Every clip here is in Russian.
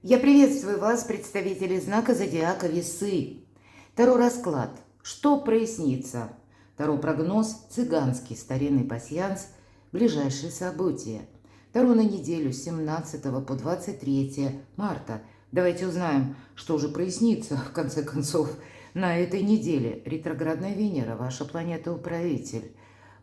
Я приветствую вас, представители знака зодиака Весы. Таро расклад. Что прояснится? Таро прогноз, цыганский старинный пасьянс, ближайшие события. Таро на неделю с 17 по 23 марта. Давайте узнаем, что же прояснится, в конце концов, на этой неделе. Ретроградная Венера, ваша планета-управитель,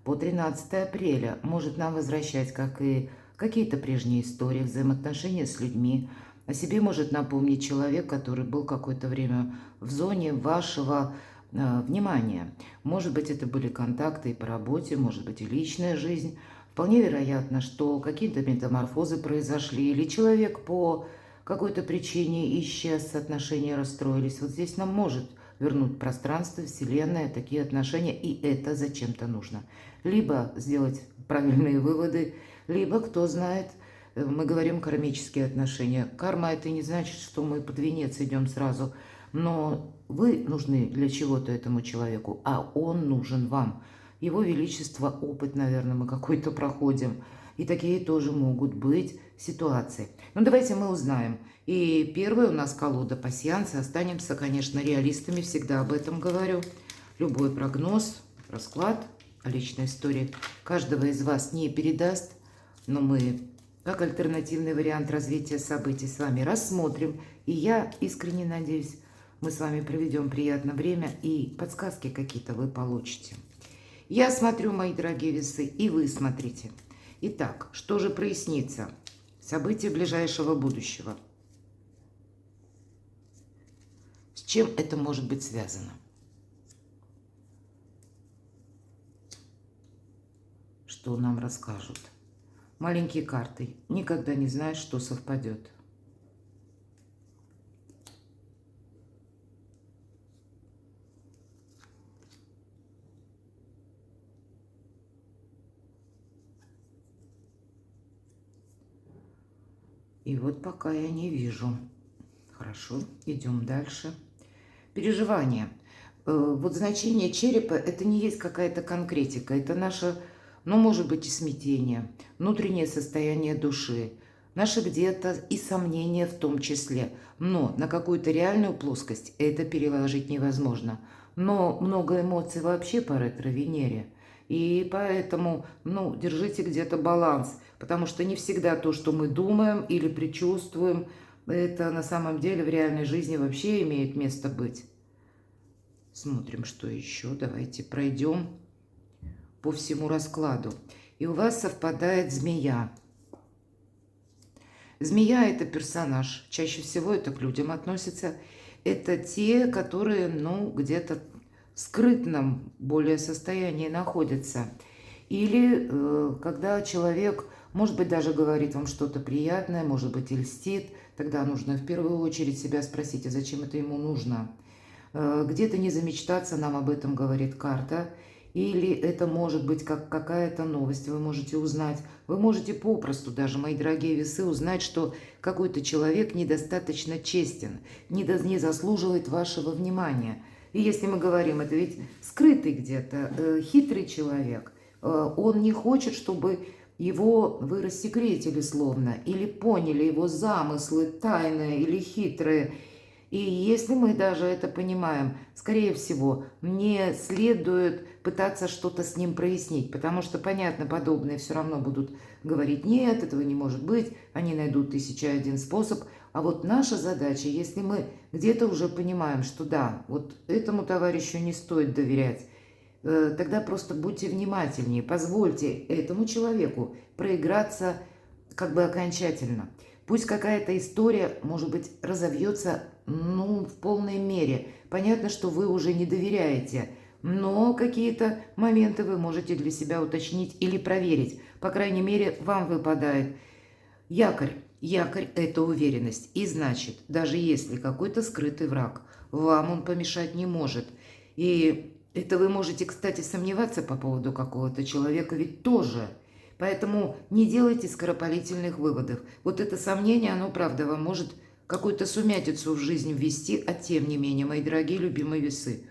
по 13 апреля может нам возвращать, как и какие-то прежние истории, взаимоотношения с людьми. О себе может напомнить человек, который был какое-то время в зоне вашего внимания. Может быть, это были контакты и по работе, может быть, и личная жизнь. Вполне вероятно, что какие-то метаморфозы произошли, или человек по какой-то причине исчез, отношения расстроились. Вот здесь нам может вернуть пространство, Вселенная, такие отношения, и это зачем-то нужно. Либо сделать правильные выводы, либо, кто знает, мы говорим кармические отношения. Карма – это не значит, что мы под венец идем сразу, но вы нужны для чего-то этому человеку, а он нужен вам. Его величество, опыт, наверное, мы какой-то проходим. И такие тоже могут быть ситуации. Ну, давайте мы узнаем. И первая у нас колода пасьянса. Останемся, конечно, реалистами, всегда об этом говорю. Любой прогноз, расклад, личная история каждого из вас не передаст, но мы, как альтернативный вариант развития событий, с вами рассмотрим. И я искренне надеюсь, мы с вами проведем приятное время, и подсказки какие-то вы получите. Я смотрю, мои дорогие весы, и вы смотрите. Итак, что же прояснится? События ближайшего будущего. С чем это может быть связано? Что нам расскажут? Маленькие карты. Никогда не знаешь, что совпадет. И вот пока я не вижу. Хорошо, идем дальше. Переживания. Вот значение черепа – это не есть какая-то конкретика. Это наше, ну, может быть, и смятение, внутреннее состояние души, наши где-то и сомнения в том числе. Но на какую-то реальную плоскость это переложить невозможно. Но много эмоций вообще по ретро-Венере. И поэтому, ну, держите где-то баланс. Потому что не всегда то, что мы думаем или предчувствуем, это на самом деле в реальной жизни вообще имеет место быть. Смотрим, что еще. Давайте пройдем по всему раскладу. И у вас совпадает змея. Змея – это персонаж. Чаще всего это к людям относится. Это те, которые, ну, где-то в скрытном более состоянии находятся. Или когда человек, может быть, даже говорит вам что-то приятное, может быть, и льстит, тогда нужно в первую очередь себя спросить, а зачем это ему нужно? Где-то не замечтаться, нам об этом говорит карта. Или это может быть как какая-то новость, вы можете узнать. Вы можете попросту, даже, мои дорогие весы, узнать, что какой-то человек недостаточно честен, не заслуживает вашего внимания. И если мы говорим, это ведь скрытый где-то, хитрый человек. Он не хочет, чтобы его вы рассекретили словно, или поняли его замыслы тайные или хитрые. И если мы даже это понимаем, скорее всего, не следует пытаться что-то с ним прояснить, потому что, понятно, подобные все равно будут говорить: нет, этого не может быть, они найдут 1001 способ. А вот наша задача, если мы где-то уже понимаем, что да, вот этому товарищу не стоит доверять, тогда просто будьте внимательнее, позвольте этому человеку проиграться как бы окончательно. Пусть какая-то история, может быть, разовьется, ну, в полной мере. Понятно, что вы уже не доверяете, но какие-то моменты вы можете для себя уточнить или проверить. По крайней мере, вам выпадает якорь. Якорь – это уверенность. И значит, даже если какой-то скрытый враг, вам он помешать не может. И это вы можете, кстати, сомневаться по поводу какого-то человека, ведь тоже. Поэтому не делайте скоропалительных выводов. Вот это сомнение, оно, правда, вам может какую-то сумятицу в жизнь ввести, а тем не менее, мои дорогие любимые весы,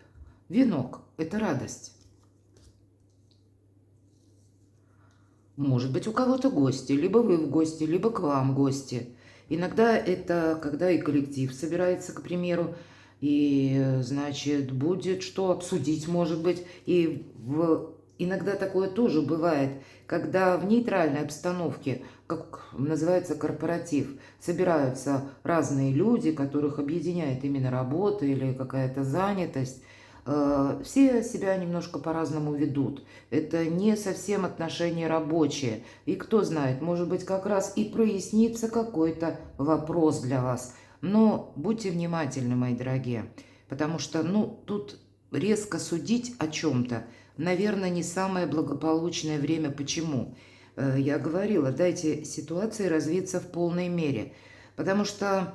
венок – это радость. Может быть, у кого-то гости, либо вы в гости, либо к вам гости. Иногда это когда и коллектив собирается, к примеру, и, значит, будет что обсудить, может быть. Иногда такое тоже бывает, когда в нейтральной обстановке, как называется корпоратив, собираются разные люди, которых объединяет именно работа или какая-то занятость. Все себя немножко по-разному ведут. Это не совсем отношения рабочие. И кто знает, может быть, как раз и прояснится какой-то вопрос для вас. Но будьте внимательны, мои дорогие, потому что, тут резко судить о чем-то, наверное, не самое благополучное время. Почему? Я говорила, дайте ситуации развиться в полной мере, потому что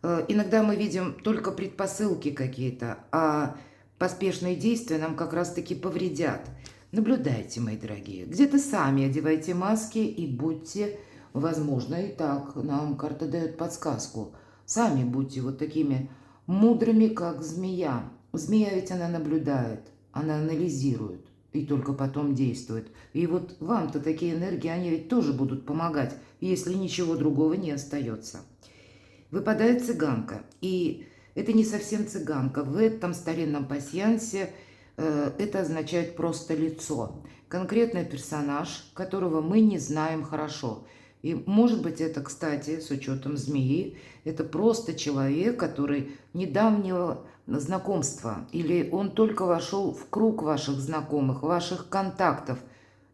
иногда мы видим только предпосылки какие-то, а поспешные действия нам как раз-таки повредят. Наблюдайте, мои дорогие. Где-то сами одевайте маски и будьте, возможно, и так, нам карта дает подсказку, сами будьте вот такими мудрыми, как змея. Змея ведь она наблюдает, она анализирует и только потом действует. И вот вам-то такие энергии, они ведь тоже будут помогать, если ничего другого не остается. Выпадает цыганка, и это не совсем цыганка. В этом старинном пасьянсе это означает просто лицо. Конкретный персонаж, которого мы не знаем хорошо. И может быть это, кстати, с учетом змеи, это просто человек, который недавнего знакомства. Или он только вошел в круг ваших знакомых, ваших контактов.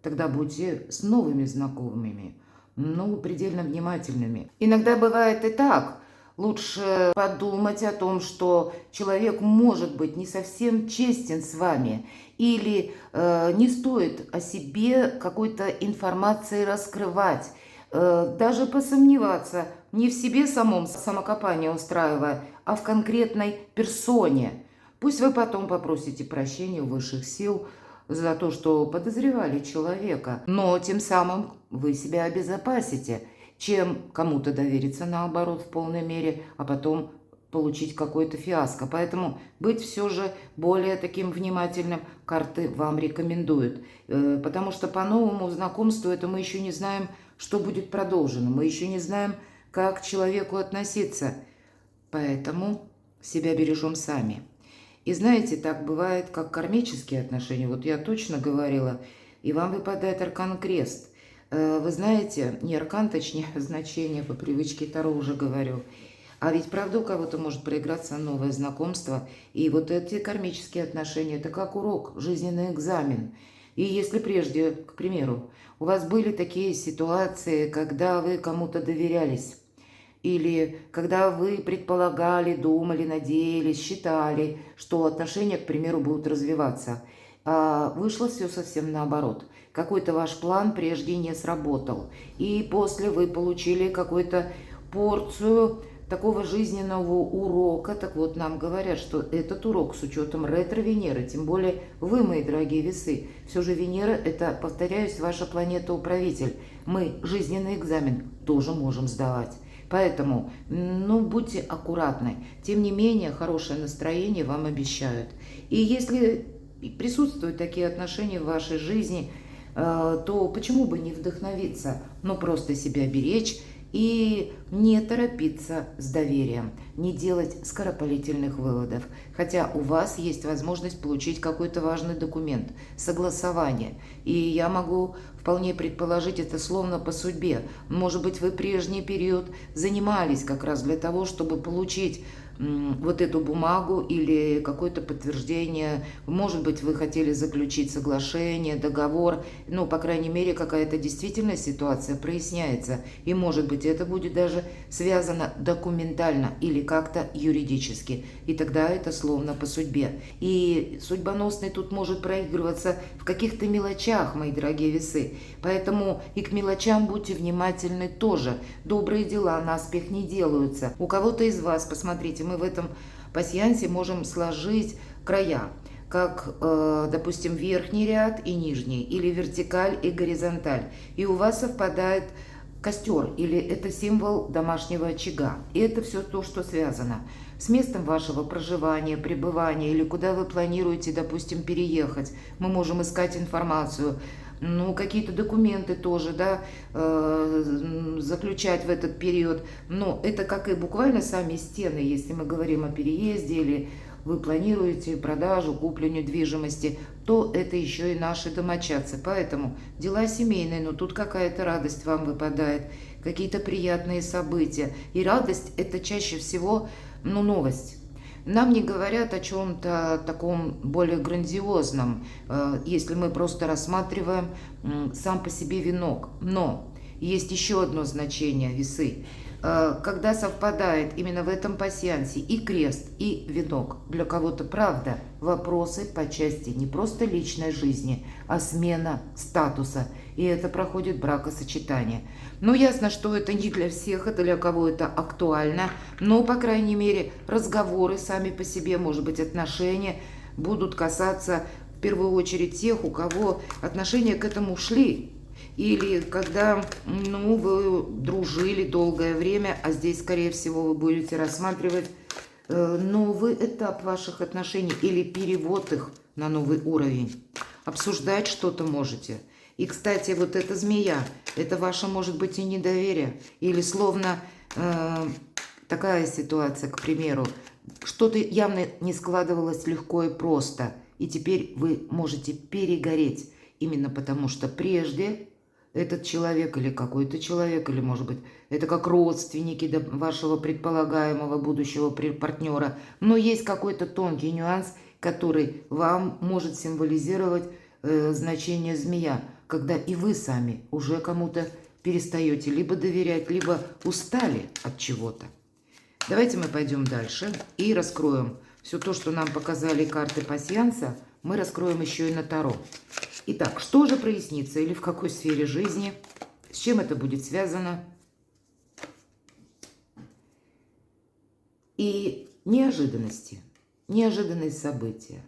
Тогда будьте с новыми знакомыми, предельно внимательными. Иногда бывает и так. Лучше подумать о том, что человек может быть не совсем честен с вами, или не стоит о себе какой-то информации раскрывать, даже посомневаться не в себе самом, самокопание устраивая, а в конкретной персоне. Пусть вы потом попросите прощения у высших сил за то, что подозревали человека, но тем самым вы себя обезопасите, чем кому-то довериться наоборот в полной мере, а потом получить какое-то фиаско. Поэтому быть все же более таким внимательным карты вам рекомендуют. Потому что по новому знакомству это мы еще не знаем, что будет продолжено. Мы еще не знаем, как к человеку относиться. Поэтому себя бережем сами. И знаете, так бывает, как кармические отношения. Вот я точно говорила, и вам выпадает аркан Крест. Вы знаете, не аркан, точнее, значение по привычке Таро уже говорю. А ведь правда у кого-то может проиграться новое знакомство. И вот эти кармические отношения, это как урок, жизненный экзамен. И если прежде, к примеру, у вас были такие ситуации, когда вы кому-то доверялись, или когда вы предполагали, думали, надеялись, считали, что отношения, к примеру, будут развиваться, а вышло все совсем наоборот. Какой-то ваш план прежде не сработал. И после вы получили какую-то порцию такого жизненного урока. Так вот, нам говорят, что этот урок с учетом ретро-Венеры, тем более вы, мои дорогие весы, все же Венера – это, повторяюсь, ваша планета-управитель. Мы жизненный экзамен тоже можем сдавать. Поэтому, будьте аккуратны. Тем не менее, хорошее настроение вам обещают. И если присутствуют такие отношения в вашей жизни, то почему бы не вдохновиться, просто себя беречь и не торопиться с доверием, не делать скоропалительных выводов. Хотя у вас есть возможность получить какой-то важный документ, согласование. И я могу вполне предположить это словно по судьбе. Может быть, вы прежний период занимались как раз для того, чтобы получить вот эту бумагу или какое-то подтверждение. Может быть, вы хотели заключить соглашение, договор. По крайней мере, какая-то действительно ситуация проясняется. И, может быть, это будет даже связано документально или как-то юридически. И тогда это словно по судьбе. И судьбоносный тут может проигрываться в каких-то мелочах, мои дорогие весы. Поэтому и к мелочам будьте внимательны тоже. Добрые дела наспех не делаются. У кого-то из вас, посмотрите, мы в этом пасьянсе можем сложить края, как, допустим, верхний ряд и нижний, или вертикаль и горизонталь. И у вас совпадает костер, или это символ домашнего очага. И это все то, что связано с местом вашего проживания, пребывания, или куда вы планируете, допустим, переехать. Мы можем искать информацию. ну, какие-то документы тоже, да, заключать в этот период. Но это как и буквально сами стены, если мы говорим о переезде или вы планируете продажу, куплю недвижимости, то это еще и наши домочадцы. Поэтому дела семейные, но тут какая-то радость вам выпадает, какие-то приятные события. И радость – это чаще всего, ну, новость. Нам не говорят о чем-то таком более грандиозном, если мы просто рассматриваем сам по себе венок. Но есть еще одно значение весы. Когда совпадает именно в этом пасьянсе и крест, и венок, для кого-то, правда, вопросы по части не просто личной жизни, а смена статуса. И это проходит бракосочетание. Ну, ясно, что это не для всех, это для кого это актуально, но, по крайней мере, разговоры сами по себе, может быть, отношения будут касаться в первую очередь тех, у кого отношения к этому шли. Или когда, ну, вы дружили долгое время, а здесь, скорее всего, вы будете рассматривать новый этап ваших отношений или перевод их на новый уровень. Обсуждать что-то можете. И, кстати, вот эта змея, это ваше, может быть, и недоверие. Или словно такая ситуация, к примеру, что-то явно не складывалось легко и просто. И теперь вы можете перегореть. Именно потому что прежде этот человек или какой-то человек, или, может быть, это как родственники вашего предполагаемого будущего партнера. Но есть какой-то тонкий нюанс, который вам может символизировать значение змея, когда и вы сами уже кому-то перестаете либо доверять, либо устали от чего-то. Давайте мы пойдем дальше и раскроем все то, что нам показали карты пасьянса, мы раскроем еще и на Таро. Итак, что же прояснится или в какой сфере жизни, с чем это будет связано? И неожиданности, неожиданные события.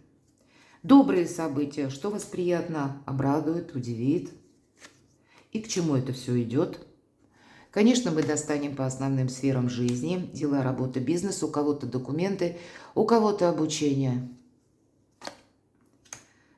Добрые события, что вас приятно обрадует, удивит. И к чему это все идет? Конечно, мы достанем по основным сферам жизни, дела, работа, бизнес, у кого-то документы, у кого-то обучение.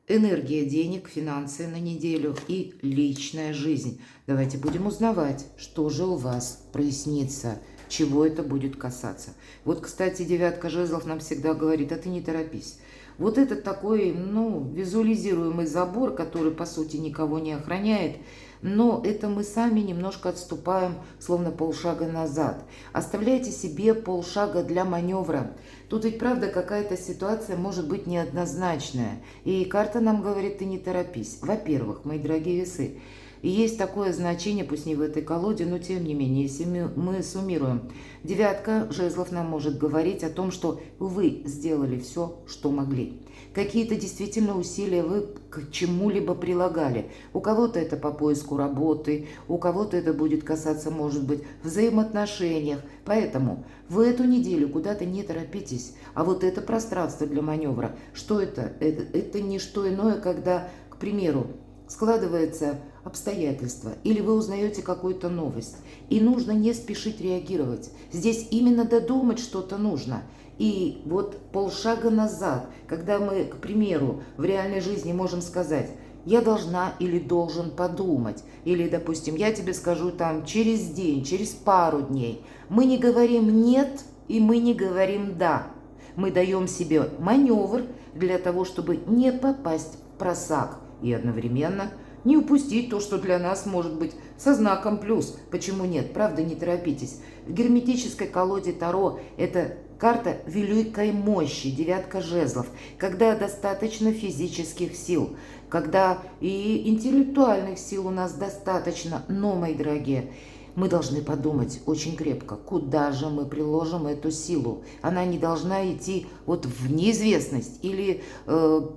Энергия денег, финансы на неделю и личная жизнь. Давайте будем узнавать, что же у вас прояснится, чего это будет касаться. Вот, кстати, девятка жезлов нам всегда говорит, а ты не торопись. Вот этот такой, ну, визуализируемый забор, который, по сути, никого не охраняет, но это мы сами немножко отступаем, словно полшага назад. Оставляйте себе полшага для маневра. Тут ведь, правда, какая-то ситуация может быть неоднозначная. И карта нам говорит, ты не торопись. Во-первых, мои дорогие весы, есть такое значение, пусть не в этой колоде, но тем не менее, если мы суммируем. Девятка жезлов нам может говорить о том, что вы сделали все, что могли. Какие-то действительно усилия вы к чему-либо прилагали. У кого-то это по поиску работы, у кого-то это будет касаться, может быть, взаимоотношениях. Поэтому вы эту неделю куда-то не торопитесь. А вот это пространство для маневра, что это? Это не что иное, когда, к примеру, складывается обстоятельства, или вы узнаете какую-то новость, и нужно не спешить реагировать. Здесь именно додумать что-то нужно. И вот полшага назад, когда мы, к примеру, в реальной жизни можем сказать, я должна или должен подумать, или, допустим, я тебе скажу там через день, через пару дней, мы не говорим «нет» и мы не говорим «да». Мы даем себе маневр для того, чтобы не попасть в просак и одновременно не упустить то, что для нас может быть со знаком плюс. Почему нет? Правда, не торопитесь. В герметической колоде Таро это карта великой мощи, девятка жезлов, когда достаточно физических сил, когда и интеллектуальных сил у нас достаточно. Но, мои дорогие, мы должны подумать очень крепко, куда же мы приложим эту силу. Она не должна идти вот в неизвестность или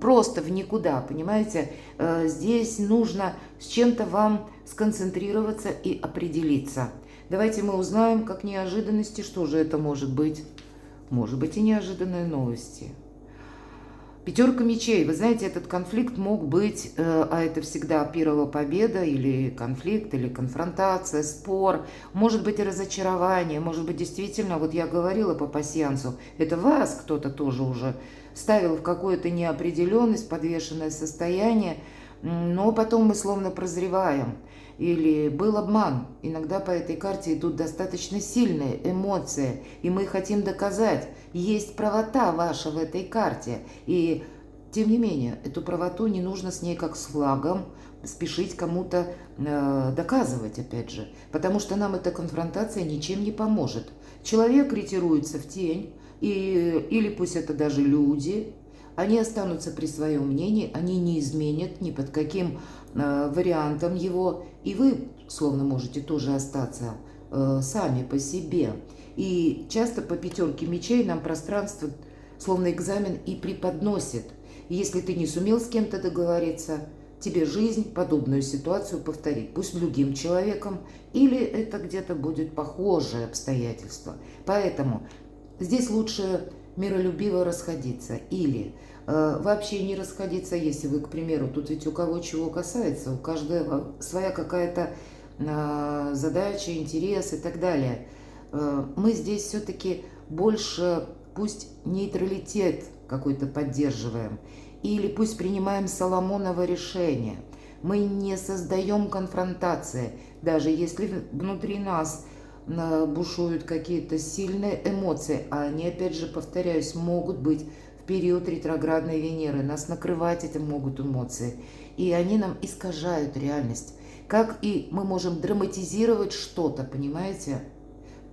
просто в никуда, понимаете? Здесь нужно с чем-то вам сконцентрироваться и определиться. Давайте мы узнаем, как неожиданности, что же это может быть. Может быть и неожиданные новости. Пятерка мечей. Вы знаете, этот конфликт мог быть, а это всегда первая победа, или конфликт, или конфронтация, спор. Может быть и разочарование, может быть действительно, вот я говорила по пасьянсу, это вас кто-то тоже уже ставил в какую-то неопределенность, подвешенное состояние. Но потом мы словно прозреваем. Или был обман. Иногда по этой карте идут достаточно сильные эмоции, и мы хотим доказать, есть правота ваша в этой карте. И тем не менее, эту правоту не нужно с ней как с флагом спешить кому-то доказывать, опять же, потому что нам эта конфронтация ничем не поможет. Человек ретируется в тень, или пусть это даже люди, они останутся при своем мнении, они не изменят ни под каким вариантом его, и вы словно можете тоже остаться сами по себе. И часто по пятерке мечей нам пространство словно экзамен и преподносит. И если ты не сумел с кем-то договориться, тебе жизнь подобную ситуацию повторит, пусть с другим человеком, или это где-то будет похожее обстоятельство. Поэтому здесь лучше миролюбиво расходиться или вообще не расходиться, если вы, к примеру, тут ведь у кого чего касается, у каждого своя какая-то задача, интерес и так далее. Мы здесь все-таки больше пусть нейтралитет какой-то поддерживаем, или пусть принимаем Соломоново решение. Мы не создаем конфронтации, даже если внутри нас бушуют какие-то сильные эмоции, а они, опять же, повторяюсь, могут быть в период ретроградной Венеры, нас накрывать этим могут эмоции, и они нам искажают реальность. Как и мы можем драматизировать что-то, понимаете,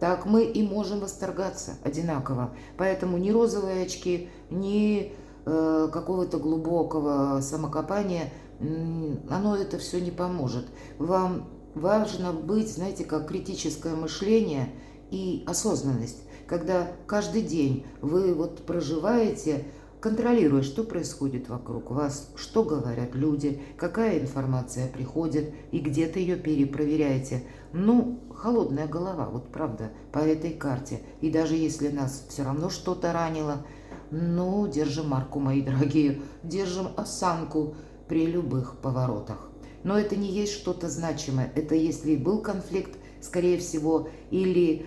так мы и можем восторгаться одинаково. Поэтому ни розовые очки, ни какого-то глубокого самокопания, оно это все не поможет. Вам важно быть, знаете, как критическое мышление и осознанность, когда каждый день вы вот проживаете, контролируя, что происходит вокруг вас, что говорят люди, какая информация приходит, и где-то ее перепроверяете. Ну, холодная голова, вот правда, по этой карте. И даже если нас все равно что-то ранило, ну, держим марку, мои дорогие, держим осанку при любых поворотах. Но это не есть что-то значимое. Это если был конфликт, скорее всего, или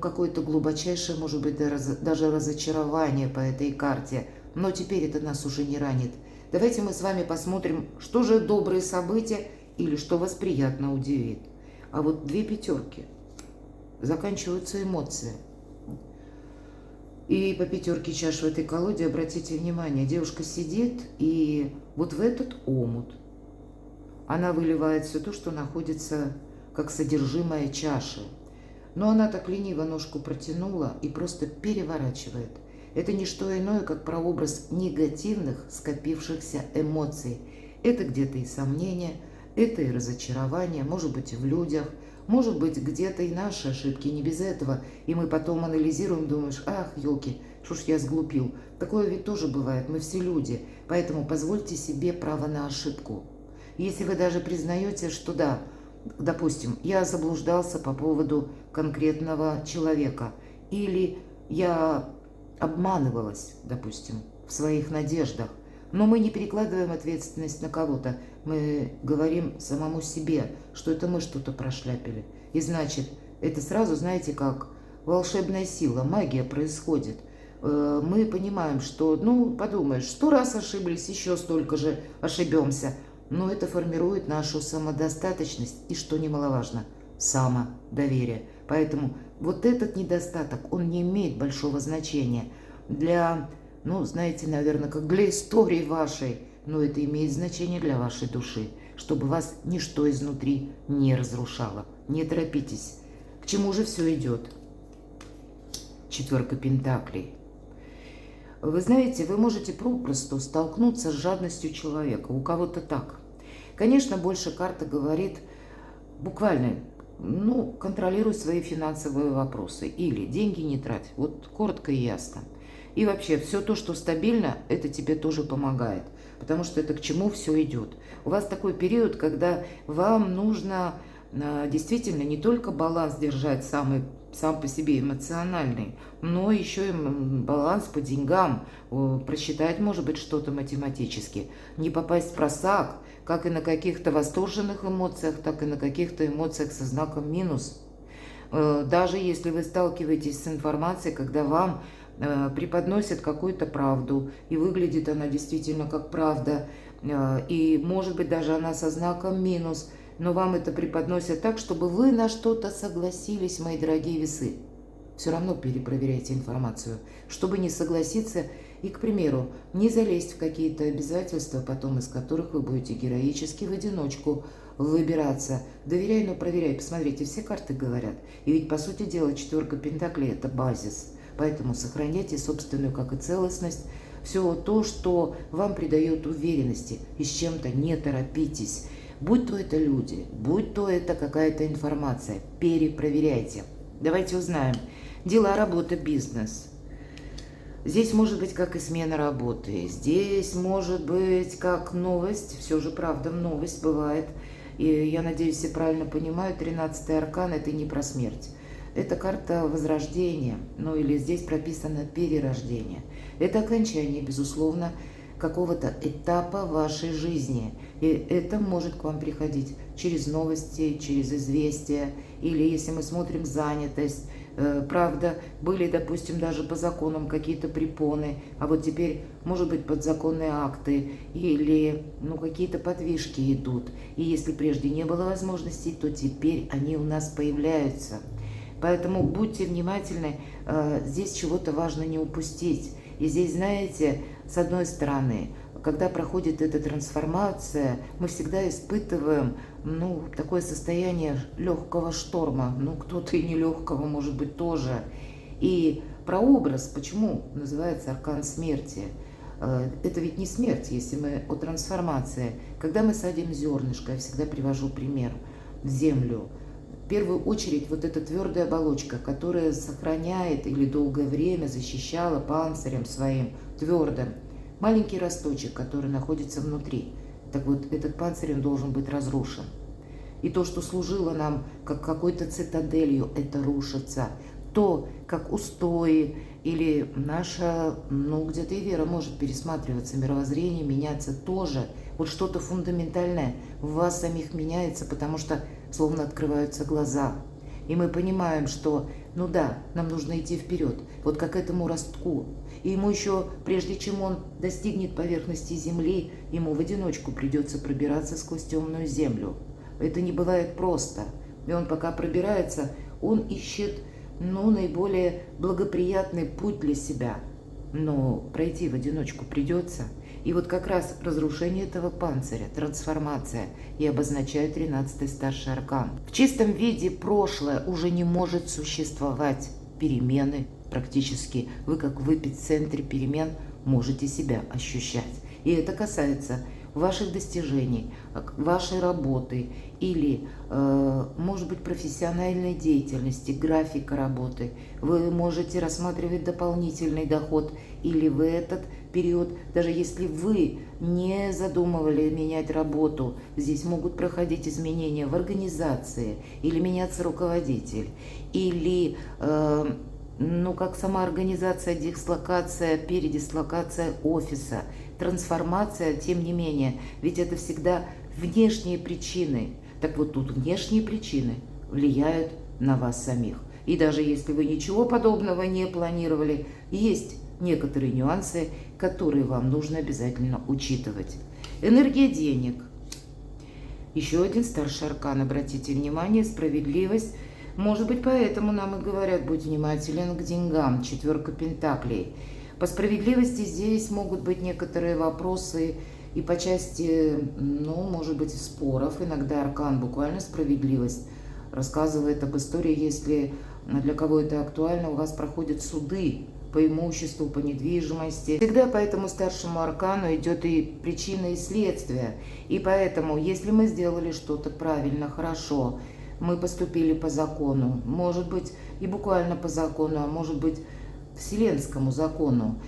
какое-то глубочайшее, может быть, даже разочарование по этой карте. Но теперь это нас уже не ранит. Давайте мы с вами посмотрим, что же добрые события или что вас приятно удивит. А вот две пятерки. Заканчиваются эмоции. И по пятерке чаш в этой колоде, обратите внимание, девушка сидит, и вот в этот омут она выливает все то, что находится как содержимое чаши. Но она так лениво ножку протянула и просто переворачивает. Это не что иное, как прообраз негативных скопившихся эмоций. Это где-то и сомнения, это и разочарование, может быть, и в людях, может быть, где-то и наши ошибки, не без этого. И мы потом анализируем, думаешь, ах, елки, что ж я сглупил. Такое ведь тоже бывает, мы все люди, поэтому позвольте себе право на ошибку. Если вы даже признаете, что да, допустим, я заблуждался по поводу конкретного человека, или я обманывалась, допустим, в своих надеждах, но мы не перекладываем ответственность на кого-то, мы говорим самому себе, что это мы что-то прошляпили. И значит, это сразу, знаете, как волшебная сила, магия происходит. Мы понимаем, что, подумаешь, 100 раз ошиблись, еще столько же ошибемся. Но это формирует нашу самодостаточность и, что немаловажно, самодоверие. Поэтому вот этот недостаток, он не имеет большого значения для, знаете, наверное, как для истории вашей, но это имеет значение для вашей души, чтобы вас ничто изнутри не разрушало. Не торопитесь. К чему же все идет? Четверка пентаклей. Вы знаете, вы можете попросту столкнуться с жадностью человека. У кого-то так. Конечно, больше карта говорит буквально, контролируй свои финансовые вопросы. Или деньги не трать. Вот коротко и ясно. И вообще, все то, что стабильно, это тебе тоже помогает. Потому что это к чему все идет. У вас такой период, когда вам нужно действительно не только баланс держать сам по себе эмоциональный, но еще и баланс по деньгам, просчитать, может быть, что-то математически, не попасть в просак, как и на каких-то восторженных эмоциях, так и на каких-то эмоциях со знаком минус. Даже если вы сталкиваетесь с информацией, когда вам преподносят какую-то правду, и выглядит она действительно как правда, и может быть даже она со знаком минус, но вам это преподносят так, чтобы вы на что-то согласились, мои дорогие весы. Все равно перепроверяйте информацию, чтобы не согласиться и, к примеру, не залезть в какие-то обязательства, потом из которых вы будете героически в одиночку выбираться. Доверяй, но проверяй. Посмотрите, все карты говорят. И ведь, по сути дела, 4 пентаклей – это базис. Поэтому сохраняйте собственную, как и целостность, все то, что вам придает уверенности, и с чем-то не торопитесь. Будь то это люди, будь то это какая-то информация, перепроверяйте. Давайте узнаем. Дела, работа, бизнес. Здесь может быть как и смена работы, здесь может быть как новость, все же правда новость бывает. И я надеюсь, все правильно понимают, 13-й аркан – это не про смерть. Это карта возрождения, ну или здесь прописано перерождение. Это окончание, безусловно, какого-то этапа вашей жизни. И это может к вам приходить через новости, через известия, или если мы смотрим занятость. Правда, были, допустим, даже по законам какие-то препоны, а вот теперь, может быть, подзаконные акты или какие-то подвижки идут. И если прежде не было возможностей, то теперь они у нас появляются. Поэтому будьте внимательны, здесь чего-то важно не упустить. И здесь, знаете, с одной стороны, когда проходит эта трансформация, мы всегда испытываем, такое состояние легкого шторма. Кто-то и нелегкого, может быть, тоже. И прообраз, почему называется аркан смерти? Это ведь не смерть, если мы о трансформации. Когда мы садим зернышко, я всегда привожу пример, в землю, в первую очередь вот эта твердая оболочка, которая сохраняет или долгое время защищала панцирем своим твердым маленький росточек, который находится внутри. Так вот, этот панцирь должен быть разрушен. И то, что служило нам как какой-то цитаделью, это рушится. То, как устои или наша, где-то и вера может пересматриваться, мировоззрение меняться тоже. Вот что-то фундаментальное в вас самих меняется, потому что словно открываются глаза. И мы понимаем, что, нам нужно идти вперед, вот как этому ростку. И ему еще, прежде чем он достигнет поверхности земли, ему в одиночку придется пробираться сквозь темную землю. Это не бывает просто. И он пока пробирается, он ищет, наиболее благоприятный путь для себя. Но пройти в одиночку придется. И вот как раз разрушение этого панциря, трансформация, и обозначает 13-й старший аркан. В чистом виде прошлое уже не может существовать. Перемены практически, вы как в эпицентре перемен можете себя ощущать. И это касается ваших достижений, вашей работы или, может быть, профессиональной деятельности, графика работы. Вы можете рассматривать дополнительный доход или в этот период, даже если вы не задумывали менять работу, здесь могут проходить изменения в организации или меняться руководитель, или как сама организация, дислокация, передислокация офиса, трансформация, тем не менее, ведь это всегда внешние причины. Так вот тут внешние причины влияют на вас самих. И даже если вы ничего подобного не планировали, есть некоторые нюансы, которые вам нужно обязательно учитывать. Энергия денег. Еще один старший аркан, обратите внимание, справедливость. Может быть, поэтому нам и говорят, будь внимателен к деньгам, 4 пентаклей. По справедливости здесь могут быть некоторые вопросы и по части, может быть, споров. Иногда аркан буквально справедливость рассказывает об истории, если для кого это актуально, у вас проходят суды по имуществу, по недвижимости. Всегда по этому старшему аркану идет и причина, и следствие. И поэтому, если мы сделали что-то правильно, хорошо, мы поступили по закону, может быть, и буквально по закону, а может быть, вселенскому закону,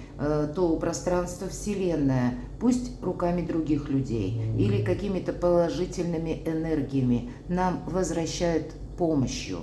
то пространство Вселенная, пусть руками других людей или какими-то положительными энергиями, нам возвращают помощью.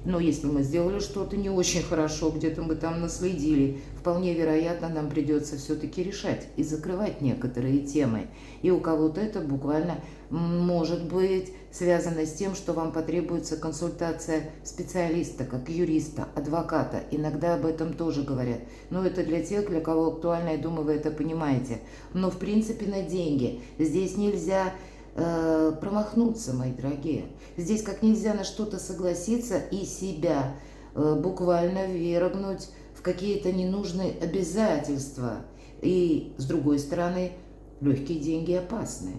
Но если мы сделали что-то не очень хорошо, где-то мы там наследили, вполне вероятно, нам придется все-таки решать и закрывать некоторые темы. И у кого-то это буквально может быть связано с тем, что вам потребуется консультация специалиста, как юриста, адвоката. Иногда об этом тоже говорят. Но это для тех, для кого актуально, я думаю, вы это понимаете. Но в принципе на деньги здесь нельзя промахнуться, мои дорогие. Здесь как нельзя на что-то согласиться и себя буквально ввергнуть в какие-то ненужные обязательства. И с другой стороны, легкие деньги опасны.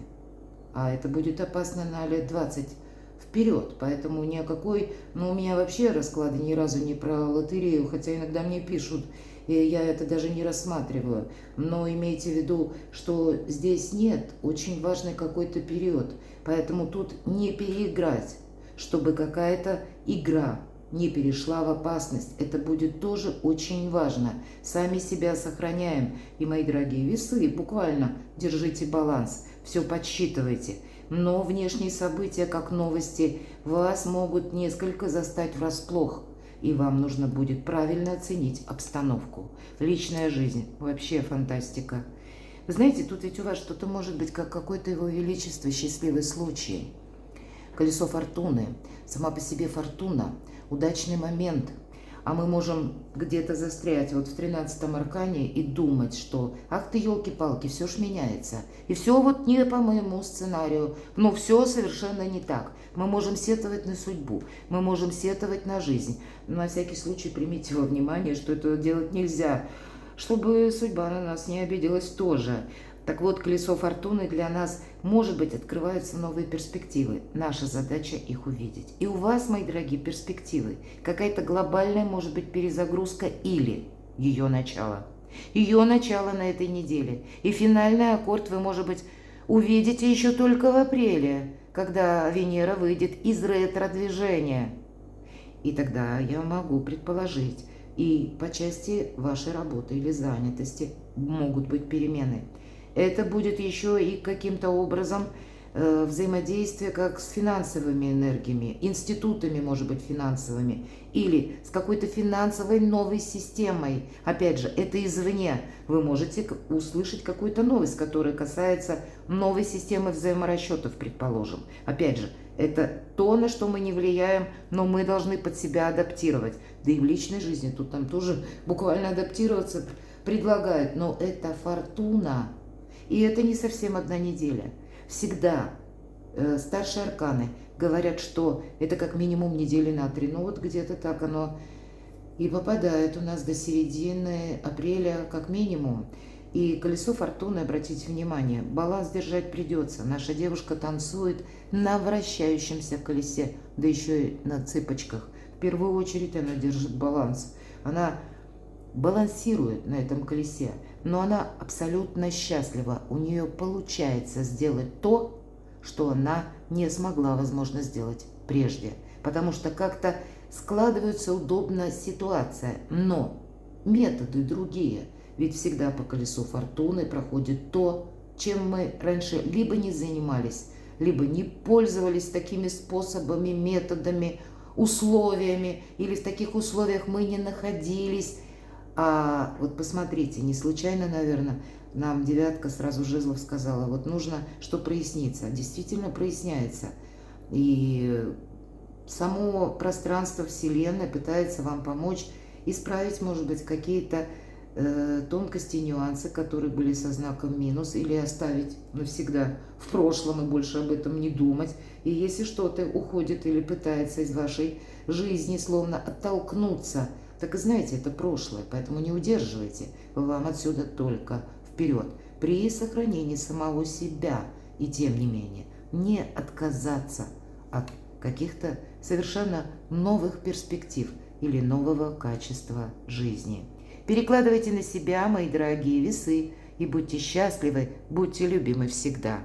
А это будет опасно на лет 20 вперед. Поэтому ни о какой... Ну, у меня вообще расклады ни разу не про лотерею, хотя иногда мне пишут, и я это даже не рассматриваю. Но имейте в виду, что здесь нет очень важный какой-то период. Поэтому тут не переиграть, чтобы какая-то игра не перешла в опасность. Это будет тоже очень важно. Сами себя сохраняем. И, мои дорогие весы, буквально держите баланс. Все подсчитывайте. Но внешние события, как новости, вас могут несколько застать врасплох. И вам нужно будет правильно оценить обстановку. Личная жизнь. Вообще фантастика. Вы знаете, тут ведь у вас что-то может быть, как какой-то его величество, счастливый случай. Колесо фортуны. Сама по себе фортуна. Удачный момент. А мы можем где-то застрять вот в 13-м аркане и думать, что ах ты, елки-палки, все ж меняется. И все вот не по моему сценарию. Но все совершенно не так. Мы можем сетовать на судьбу. Мы можем сетовать на жизнь. Но на всякий случай примите во внимание, что этого делать нельзя. Чтобы судьба на нас не обиделась тоже. Так вот, колесо фортуны для нас, может быть, открываются новые перспективы. Наша задача их увидеть. И у вас, мои дорогие, перспективы. Какая-то глобальная, может быть, перезагрузка или ее начало. Ее начало на этой неделе. И финальный аккорд вы, может быть, увидите еще только в апреле, когда Венера выйдет из ретро-движения. И тогда я могу предположить, и по части вашей работы или занятости могут быть перемены. Это будет еще и каким-то образом взаимодействие как с финансовыми энергиями, институтами, может быть, финансовыми, или с какой-то финансовой новой системой. Опять же, это извне. Вы можете услышать какую-то новость, которая касается новой системы взаиморасчетов, предположим. Опять же, это то, на что мы не влияем, но мы должны под себя адаптировать. Да и в личной жизни тут нам тоже буквально адаптироваться предлагают. Но это фортуна. И это не совсем одна неделя. Всегда старшие арканы говорят, что это как минимум недели на 3. Ну вот где-то так оно и попадает у нас до середины апреля как минимум. И колесо фортуны, обратите внимание, баланс держать придется. Наша девушка танцует на вращающемся колесе, да еще и на цыпочках. В первую очередь она держит баланс. Она балансирует на этом колесе, но она абсолютно счастлива. У нее получается сделать то, что она не смогла, возможно, сделать прежде. Потому что как-то складывается удобно ситуация. Но методы другие. Ведь всегда по колесу фортуны проходит то, чем мы раньше либо не занимались, либо не пользовались такими способами, методами, условиями, или в таких условиях мы не находились. А вот посмотрите, не случайно, наверное, нам девятка сразу жезлов сказала, вот нужно, что прояснится. Действительно проясняется. И само пространство Вселенной пытается вам помочь исправить, может быть, какие-то тонкости, нюансы, которые были со знаком минус, или оставить навсегда в прошлом и больше об этом не думать. И если что-то уходит или пытается из вашей жизни словно оттолкнуться, так и знаете, это прошлое, поэтому не удерживайте, вам отсюда только вперед. При сохранении самого себя и тем не менее не отказаться от каких-то совершенно новых перспектив или нового качества жизни. Перекладывайте на себя, мои дорогие весы, и будьте счастливы, будьте любимы всегда.